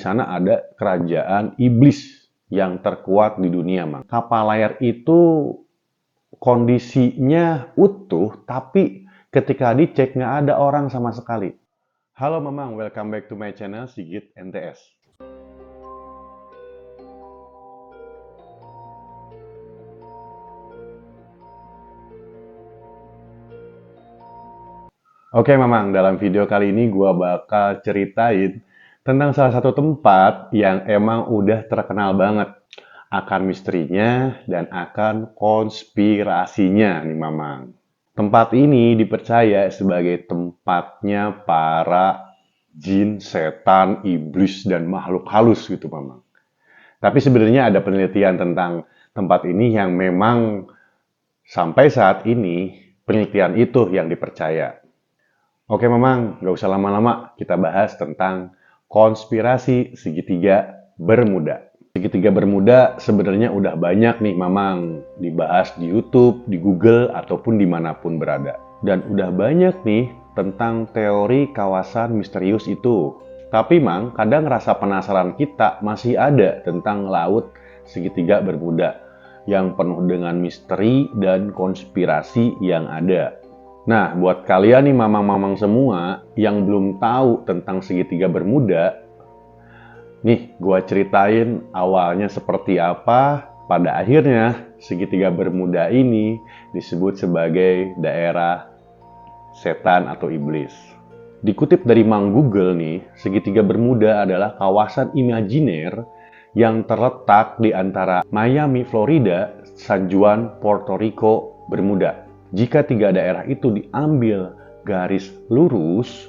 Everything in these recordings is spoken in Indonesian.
sana ada kerajaan iblis yang terkuat di dunia, Mang. Kapal layar itu kondisinya utuh, tapi ketika dicek nggak ada orang sama sekali. Halo Mamang, welcome back to my channel Sigit NTS. Oke Mamang, dalam video kali ini gua bakal ceritain tentang salah satu tempat yang emang udah terkenal banget akan misterinya dan akan konspirasinya nih Mamang. Tempat ini dipercaya sebagai tempatnya para jin, setan, iblis, dan makhluk halus gitu Mamang. Tapi sebenarnya ada penelitian tentang tempat ini yang memang sampai saat ini penelitian itu yang dipercaya. Oke Mamang, nggak usah lama-lama, kita bahas tentang konspirasi segitiga Bermuda. Segitiga Bermuda sebenarnya udah banyak nih Mamang dibahas di YouTube, di Google, ataupun dimanapun berada. Dan udah banyak nih tentang teori kawasan misterius itu. Tapi Mang, kadang rasa penasaran kita masih ada tentang laut segitiga Bermuda yang penuh dengan misteri dan konspirasi yang ada. Nah, buat kalian nih mamang-mamang semua yang belum tahu tentang segitiga Bermuda, nih gua ceritain awalnya seperti apa. Pada akhirnya, segitiga Bermuda ini disebut sebagai daerah setan atau iblis. Dikutip dari Mang Google nih, segitiga Bermuda adalah kawasan imajiner yang terletak di antara Miami, Florida, San Juan, Puerto Rico, Bermuda. Jika tiga daerah itu diambil garis lurus,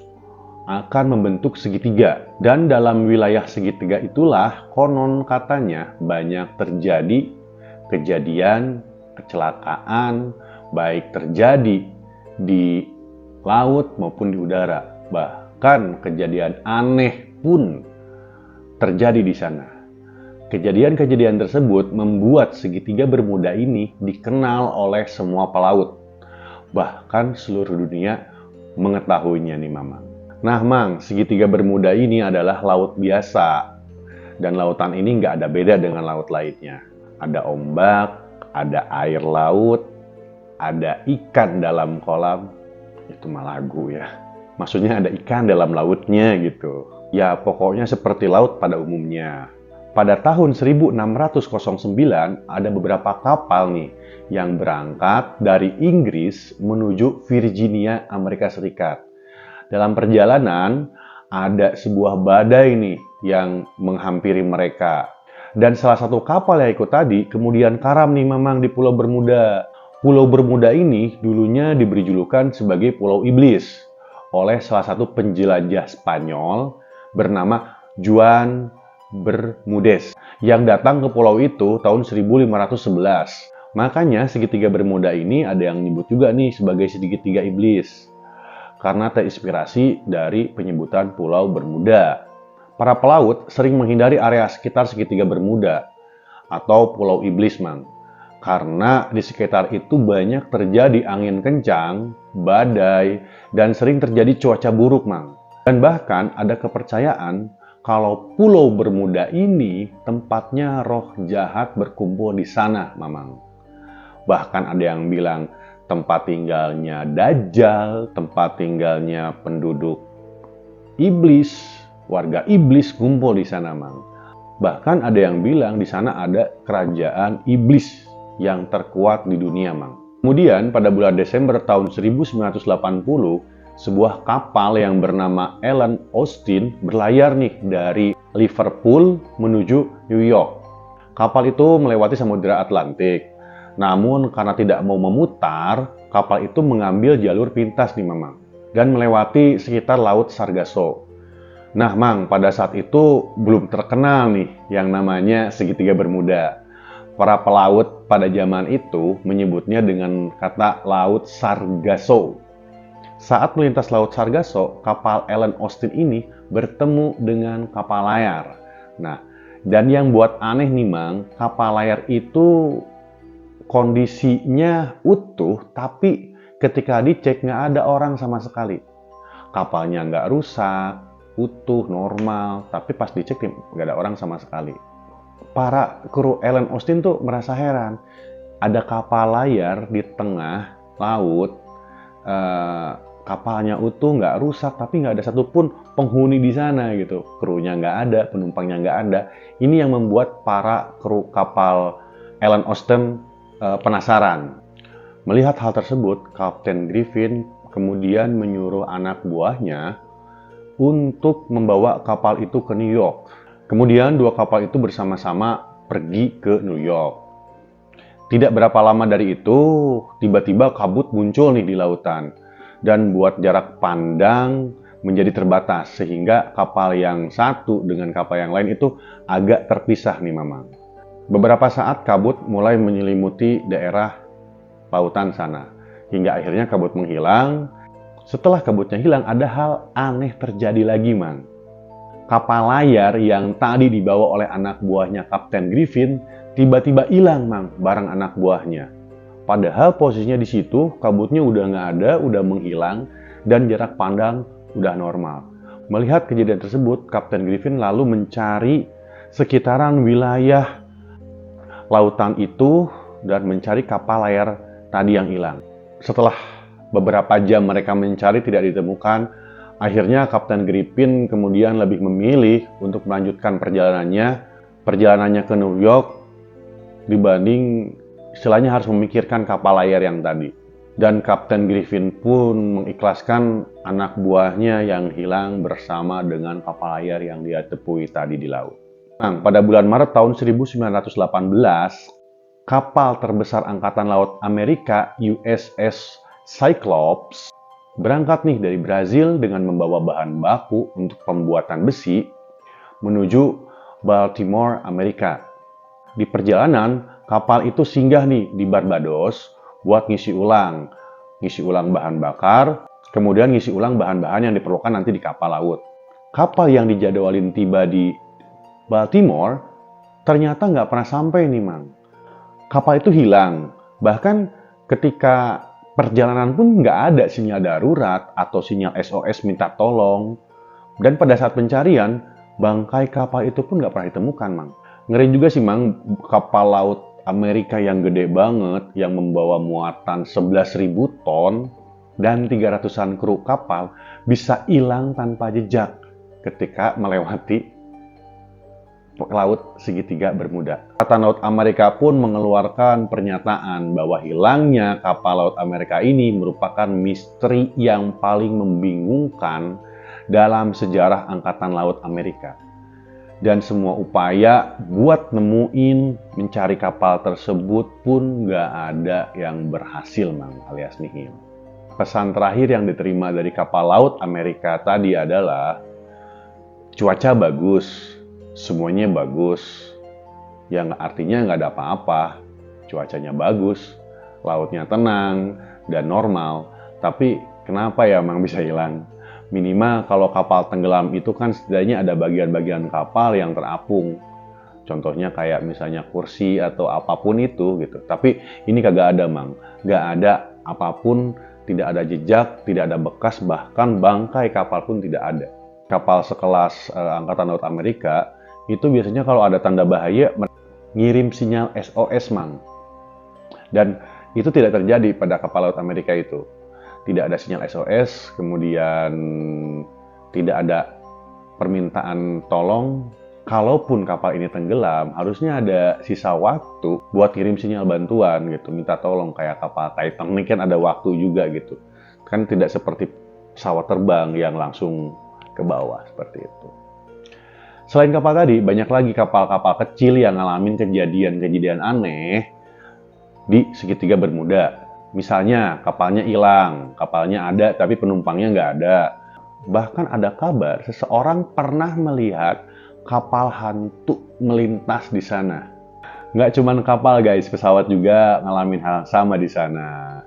akan membentuk segitiga. Dan dalam wilayah segitiga itulah konon katanya banyak terjadi kejadian kecelakaan, baik terjadi di laut maupun di udara. Bahkan kejadian aneh pun terjadi di sana. Kejadian-kejadian tersebut membuat segitiga Bermuda ini dikenal oleh semua pelaut. Bahkan seluruh dunia mengetahuinya nih Mamang. Nah Mang, segitiga Bermuda ini adalah laut biasa. Dan lautan ini nggak ada beda dengan laut lainnya. Ada ombak, ada air laut, ada ikan dalam kolam. Itu mah lagu ya. Maksudnya ada ikan dalam lautnya gitu. Ya pokoknya seperti laut pada umumnya. Pada tahun 1609 ada beberapa kapal nih yang berangkat dari Inggris menuju Virginia, Amerika Serikat. Dalam perjalanan ada sebuah badai nih yang menghampiri mereka. Dan salah satu kapal yang ikut tadi kemudian karam nih Mamang di Pulau Bermuda. Pulau Bermuda ini dulunya diberi julukan sebagai Pulau Iblis oleh salah satu penjelajah Spanyol bernama Juan Bermudez yang datang ke pulau itu tahun 1511. Makanya segitiga Bermuda ini ada yang menyebut juga nih sebagai segitiga iblis karena terinspirasi dari penyebutan Pulau Bermuda. Para pelaut sering menghindari area sekitar segitiga Bermuda atau Pulau Iblis, Mang. Karena di sekitar itu banyak terjadi angin kencang, badai, dan sering terjadi cuaca buruk, Mang. Dan bahkan ada kepercayaan kalau Pulau Bermuda ini tempatnya roh jahat berkumpul di sana, Mamang. Bahkan ada yang bilang tempat tinggalnya Dajjal, tempat tinggalnya penduduk iblis, warga iblis kumpul di sana, Mang. Bahkan ada yang bilang di sana ada kerajaan iblis yang terkuat di dunia, Mang. Kemudian pada bulan Desember tahun 1980, sebuah kapal yang bernama Ellen Austin berlayar nih dari Liverpool menuju New York. Kapal itu melewati Samudra Atlantik. Namun karena tidak mau memutar, kapal itu mengambil jalur pintas nih Mamang dan melewati sekitar Laut Sargasso. Nah Mang, pada saat itu belum terkenal nih yang namanya segitiga Bermuda. Para pelaut pada zaman itu menyebutnya dengan kata Laut Sargasso. Saat melintas Laut Sargasso, kapal Ellen Austin ini bertemu dengan kapal layar. Nah, dan yang buat aneh nih Mang, kapal layar itu kondisinya utuh, tapi ketika dicek nggak ada orang sama sekali. Kapalnya nggak rusak, utuh, normal, tapi pas dicek nggak ada orang sama sekali. Para kru Ellen Austin tuh merasa heran, ada kapal layar di tengah laut, eh, kapalnya utuh, nggak rusak, tapi nggak ada satupun penghuni di sana gitu. Krunya nggak ada, penumpangnya nggak ada. Ini yang membuat para kru kapal Ellen Austin penasaran. Melihat hal tersebut, Kapten Griffin kemudian menyuruh anak buahnya untuk membawa kapal itu ke New York. Kemudian dua kapal itu bersama-sama pergi ke New York. Tidak berapa lama dari itu, tiba-tiba kabut muncul nih di lautan. Dan buat jarak pandang menjadi terbatas, sehingga kapal yang satu dengan kapal yang lain itu agak terpisah nih Mamang. Beberapa saat kabut mulai menyelimuti daerah lautan sana, hingga akhirnya kabut menghilang. Setelah kabutnya hilang, ada hal aneh terjadi lagi, Mang. Kapal layar yang tadi dibawa oleh anak buahnya Kapten Griffin tiba-tiba hilang, Mang, bareng anak buahnya. Padahal posisinya di situ, kabutnya udah nggak ada, udah menghilang, dan jarak pandang udah normal. Melihat kejadian tersebut, Kapten Griffin lalu mencari sekitaran wilayah lautan itu dan mencari kapal layar tadi yang hilang. Setelah beberapa jam mereka mencari tidak ditemukan, akhirnya Kapten Griffin kemudian lebih memilih untuk melanjutkan perjalanannya ke New York dibanding istilahnya harus memikirkan kapal layar yang tadi. Dan Kapten Griffin pun mengikhlaskan anak buahnya yang hilang bersama dengan kapal layar yang dia tepui tadi di laut. Nah, pada bulan Maret tahun 1918, kapal terbesar Angkatan Laut Amerika USS Cyclops berangkat nih dari Brazil dengan membawa bahan baku untuk pembuatan besi menuju Baltimore, Amerika. Di perjalanan, kapal itu singgah nih di Barbados buat ngisi ulang bahan bakar, kemudian ngisi ulang bahan-bahan yang diperlukan nanti di kapal laut. Kapal yang dijadwalin tiba di Baltimore ternyata nggak pernah sampai nih, Mang. Kapal itu hilang, bahkan ketika perjalanan pun nggak ada sinyal darurat atau sinyal SOS minta tolong. Dan pada saat pencarian, bangkai kapal itu pun nggak pernah ditemukan, Mang. Ngeri juga sih, Mang, kapal laut Amerika yang gede banget, yang membawa muatan 11.000 ton dan 300-an kru kapal bisa hilang tanpa jejak ketika melewati laut segitiga Bermuda. Angkatan Laut Amerika pun mengeluarkan pernyataan bahwa hilangnya kapal laut Amerika ini merupakan misteri yang paling membingungkan dalam sejarah Angkatan Laut Amerika. Dan semua upaya buat nemuin, mencari kapal tersebut pun nggak ada yang berhasil, Mang, alias nihil. Pesan terakhir yang diterima dari kapal laut Amerika tadi adalah cuaca bagus, semuanya bagus. Yang artinya nggak ada apa-apa, cuacanya bagus, lautnya tenang dan normal. Tapi kenapa ya Mang bisa hilang? Minimal kalau kapal tenggelam itu kan setidaknya ada bagian-bagian kapal yang terapung. Contohnya kayak misalnya kursi atau apapun itu gitu. Tapi ini kagak ada, Mang. Nggak ada apapun, tidak ada jejak, tidak ada bekas, bahkan bangkai kapal pun tidak ada. Kapal sekelas Angkatan Laut Amerika itu biasanya kalau ada tanda bahaya ngirim sinyal SOS, Mang. Dan itu tidak terjadi pada kapal laut Amerika itu. Tidak ada sinyal SOS, kemudian tidak ada permintaan tolong. Kalaupun kapal ini tenggelam, harusnya ada sisa waktu buat kirim sinyal bantuan gitu, minta tolong kayak kapal Titanic kan ada waktu juga gitu. Kan tidak seperti pesawat terbang yang langsung ke bawah seperti itu. Selain kapal tadi, banyak lagi kapal-kapal kecil yang ngalamin kejadian-kejadian aneh di segitiga Bermuda. Misalnya kapalnya hilang, kapalnya ada tapi penumpangnya nggak ada. Bahkan ada kabar seseorang pernah melihat kapal hantu melintas di sana. Nggak cuma kapal guys, pesawat juga ngalamin hal sama di sana.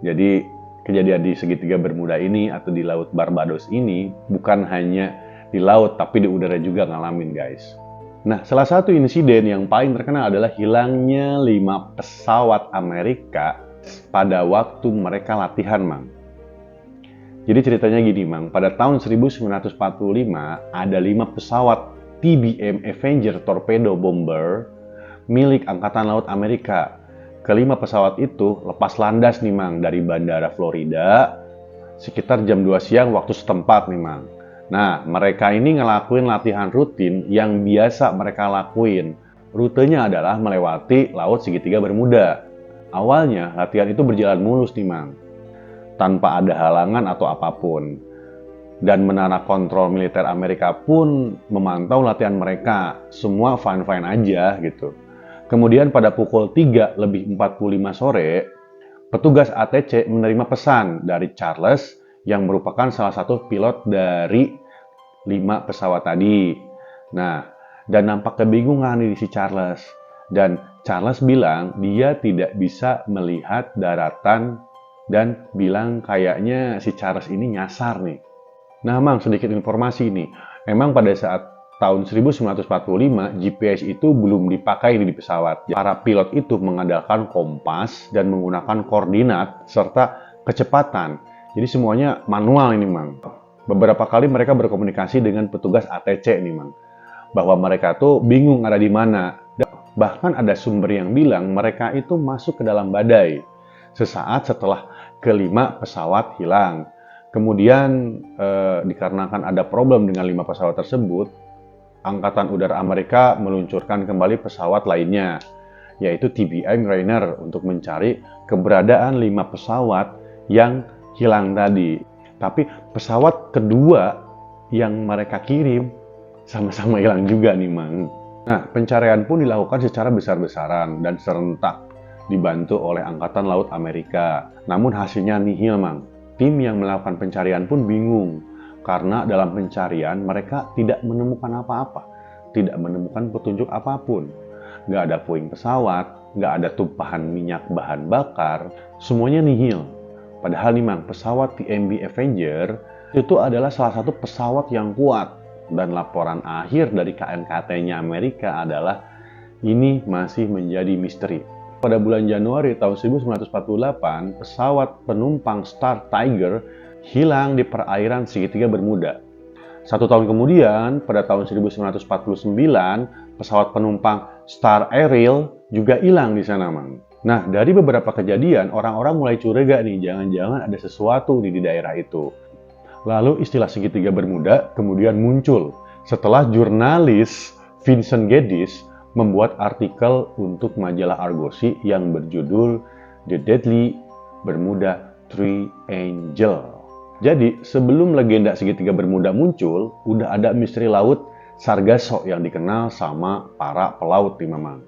Jadi kejadian di segitiga Bermuda ini atau di Laut Barbados ini bukan hanya di laut tapi di udara juga ngalamin guys. Nah, salah satu insiden yang paling terkenal adalah hilangnya 5 pesawat Amerika pada waktu mereka latihan, Mang. Jadi ceritanya gini, Mang. Pada tahun 1945, ada 5 pesawat TBM Avenger Torpedo Bomber milik Angkatan Laut Amerika. Kelima pesawat itu lepas landas nih, Mang, dari Bandara Florida sekitar jam 2 siang waktu setempat nih, Mang. Nah, mereka ini ngelakuin latihan rutin yang biasa mereka lakuin. Rutenya adalah melewati Laut Segitiga Bermuda. Awalnya, latihan itu berjalan mulus nih, Mang, tanpa ada halangan atau apapun. Dan menara kontrol militer Amerika pun memantau latihan mereka. Semua fine-fine aja gitu. Kemudian pada pukul 3:45 sore, petugas ATC menerima pesan dari Charles yang merupakan salah satu pilot dari 5 pesawat tadi. Nah, dan nampak kebingungan di si Charles. Dan Charles bilang dia tidak bisa melihat daratan dan bilang kayaknya si Charles ini nyasar nih. Nah, Mang, sedikit informasi nih. Emang pada saat tahun 1945, GPS itu belum dipakai di pesawat. Para pilot itu mengandalkan kompas dan menggunakan koordinat serta kecepatan. Jadi semuanya manual ini, Mang. Beberapa kali mereka berkomunikasi dengan petugas ATC nih, Mang, bahwa mereka tuh bingung ada di mana. Bahkan ada sumber yang bilang mereka itu masuk ke dalam badai sesaat setelah kelima pesawat hilang. Kemudian dikarenakan ada problem dengan 5 pesawat tersebut, Angkatan Udara Amerika meluncurkan kembali pesawat lainnya, yaitu TBM Rainer untuk mencari keberadaan 5 pesawat yang hilang tadi. Tapi pesawat kedua yang mereka kirim sama-sama hilang juga nih, Mang. Nah, pencarian pun dilakukan secara besar-besaran dan serentak, dibantu oleh Angkatan Laut Amerika. Namun hasilnya nihil, Mang. Tim yang melakukan pencarian pun bingung, karena dalam pencarian mereka tidak menemukan apa-apa, tidak menemukan petunjuk apapun. Nggak ada puing pesawat, nggak ada tumpahan minyak bahan bakar, semuanya nihil. Padahal nih, Mang, pesawat TMB Avenger itu adalah salah satu pesawat yang kuat. Dan laporan akhir dari KNKT-nya Amerika adalah ini masih menjadi misteri. Pada bulan Januari tahun 1948, pesawat penumpang Star Tiger hilang di perairan Segitiga Bermuda. 1 tahun kemudian, pada tahun 1949, pesawat penumpang Star Ariel juga hilang di sana, Mang. Nah, dari beberapa kejadian, orang-orang mulai curiga nih, jangan-jangan ada sesuatu di daerah itu. Lalu istilah Segitiga Bermuda kemudian muncul setelah jurnalis Vincent Geddes membuat artikel untuk majalah Argosy yang berjudul The Deadly Bermuda Triangle. Jadi, sebelum legenda Segitiga Bermuda muncul, udah ada misteri laut Sargasso yang dikenal sama para pelaut nih, Mang.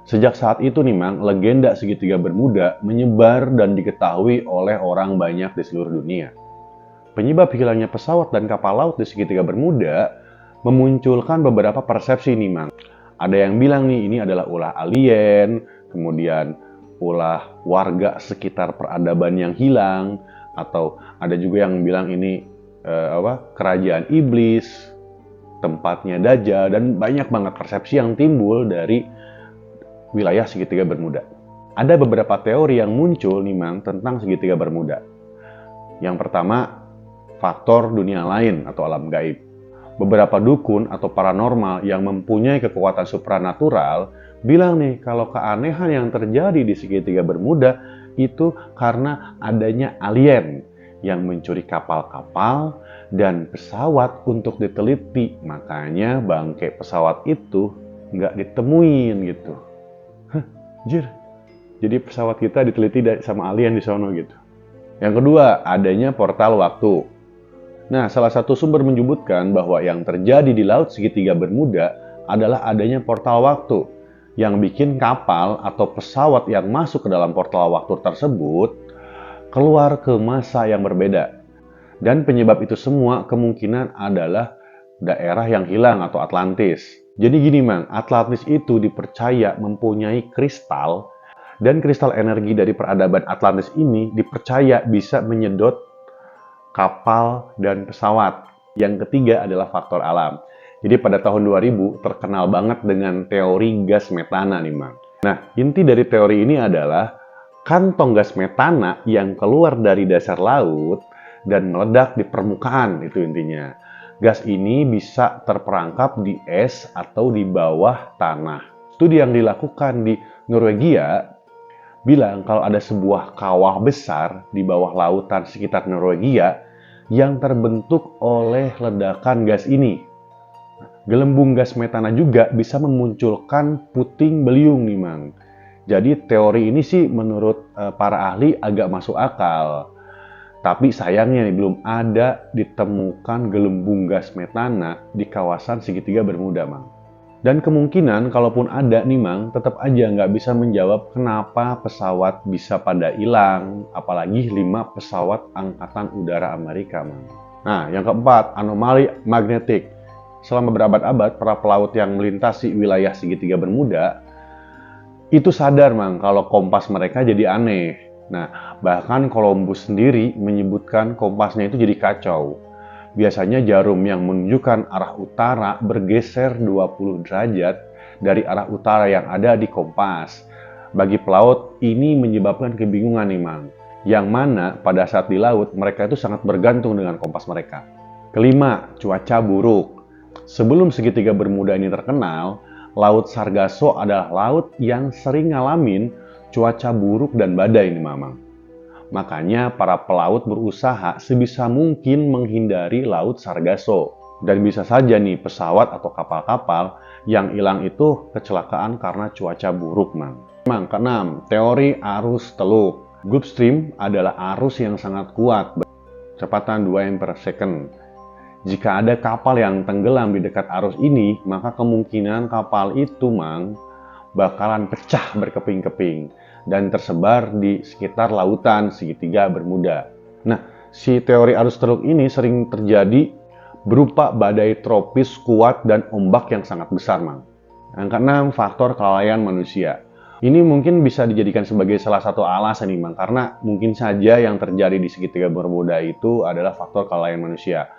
Sejak saat itu nih, Mang, legenda Segitiga Bermuda menyebar dan diketahui oleh orang banyak di seluruh dunia. Penyebab hilangnya pesawat dan kapal laut di Segitiga Bermuda memunculkan beberapa persepsi nih, Mang. Ada yang bilang nih ini adalah ulah alien, kemudian ulah warga sekitar peradaban yang hilang, atau ada juga yang bilang ini kerajaan iblis, tempatnya Dajjal, dan banyak banget persepsi yang timbul dari wilayah Segitiga Bermuda. Ada beberapa teori yang muncul nih, Mang, tentang Segitiga Bermuda. Yang pertama, faktor dunia lain atau alam gaib. Beberapa dukun atau paranormal yang mempunyai kekuatan supranatural bilang nih kalau keanehan yang terjadi di Segitiga Bermuda itu karena adanya alien yang mencuri kapal-kapal dan pesawat untuk diteliti. Makanya bangkai pesawat itu nggak ditemuin gitu. Jir. Jadi pesawat kita diteliti sama alien di sono gitu. Yang kedua, adanya portal waktu. Nah, salah satu sumber menyebutkan bahwa yang terjadi di Laut Segitiga Bermuda adalah adanya portal waktu yang bikin kapal atau pesawat yang masuk ke dalam portal waktu tersebut keluar ke masa yang berbeda. Dan penyebab itu semua kemungkinan adalah daerah yang hilang atau Atlantis. Jadi gini, Mang, Atlantis itu dipercaya mempunyai kristal, dan kristal energi dari peradaban Atlantis ini dipercaya bisa menyedot kapal dan pesawat. Yang ketiga adalah faktor alam. Jadi pada tahun 2000 terkenal banget dengan teori gas metana nih, Mang. Nah, inti dari teori ini adalah kantong gas metana yang keluar dari dasar laut dan meledak di permukaan, itu intinya. Gas ini bisa terperangkap di es atau di bawah tanah. Studi yang dilakukan di Norwegia bilang kalau ada sebuah kawah besar di bawah lautan sekitar Norwegia yang terbentuk oleh ledakan gas ini. Gelembung gas metana juga bisa memunculkan puting beliung nih, Mang. Jadi teori ini sih menurut para ahli agak masuk akal. Tapi sayangnya nih, belum ada ditemukan gelembung gas metana di kawasan segitiga Bermuda, Mang. Dan kemungkinan kalaupun ada nih, Mang, tetap aja nggak bisa menjawab kenapa pesawat bisa pada hilang, apalagi 5 pesawat Angkatan Udara Amerika, Mang. Nah, yang keempat, anomali magnetik. Selama berabad-abad, para pelaut yang melintasi wilayah segitiga Bermuda itu sadar, Mang, kalau kompas mereka jadi aneh. Nah, bahkan Columbus sendiri menyebutkan kompasnya itu jadi kacau. Biasanya jarum yang menunjukkan arah utara bergeser 20 derajat dari arah utara yang ada di kompas. Bagi pelaut, ini menyebabkan kebingungan nih, Mang. Yang mana pada saat di laut, mereka itu sangat bergantung dengan kompas mereka. Kelima, cuaca buruk. Sebelum segitiga Bermuda ini terkenal, Laut Sargasso adalah laut yang sering ngalamin cuaca buruk dan badai nih, Mamang. Makanya para pelaut berusaha sebisa mungkin menghindari Laut Sargasso. Dan bisa saja nih pesawat atau kapal-kapal yang hilang itu kecelakaan karena cuaca buruk, Mang. Keenam, teori arus teluk. Gulf Stream adalah arus yang sangat kuat, kecepatan 2 m per second. Jika ada kapal yang tenggelam di dekat arus ini, maka kemungkinan kapal itu, Mang, bakalan pecah berkeping-keping dan tersebar di sekitar lautan segitiga Bermuda. Nah, si teori arus teluk ini sering terjadi berupa badai tropis kuat dan ombak yang sangat besar, Mang. Yang keenam, faktor kelalaian manusia. Ini mungkin bisa dijadikan sebagai salah satu alasan nih, Mang, karena mungkin saja yang terjadi di segitiga Bermuda itu adalah faktor kelalaian manusia.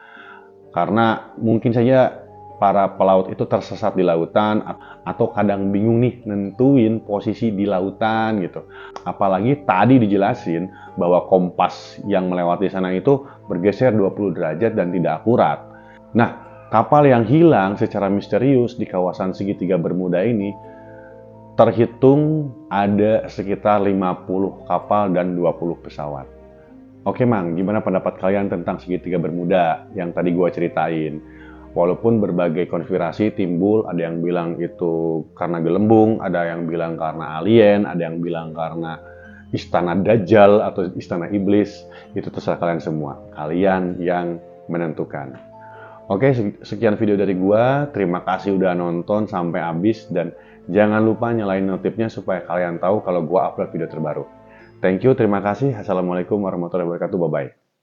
Karena mungkin saja para pelaut itu tersesat di lautan atau kadang bingung nih nentuin posisi di lautan gitu. Apalagi tadi dijelasin bahwa kompas yang melewati sana itu bergeser 20 derajat dan tidak akurat. Nah, kapal yang hilang secara misterius di kawasan segitiga Bermuda ini terhitung ada sekitar 50 kapal dan 20 pesawat. Oke, Mang, gimana pendapat kalian tentang segitiga Bermuda yang tadi gue ceritain? Walaupun berbagai konspirasi timbul, ada yang bilang itu karena gelembung, ada yang bilang karena alien, ada yang bilang karena istana Dajjal atau istana iblis, itu terserah kalian semua. Kalian yang menentukan. Oke, sekian video dari gue. Terima kasih udah nonton sampai habis dan jangan lupa nyalain notifnya supaya kalian tahu kalau gue upload video terbaru. Thank you, terima kasih. Assalamualaikum warahmatullahi wabarakatuh. Bye-bye.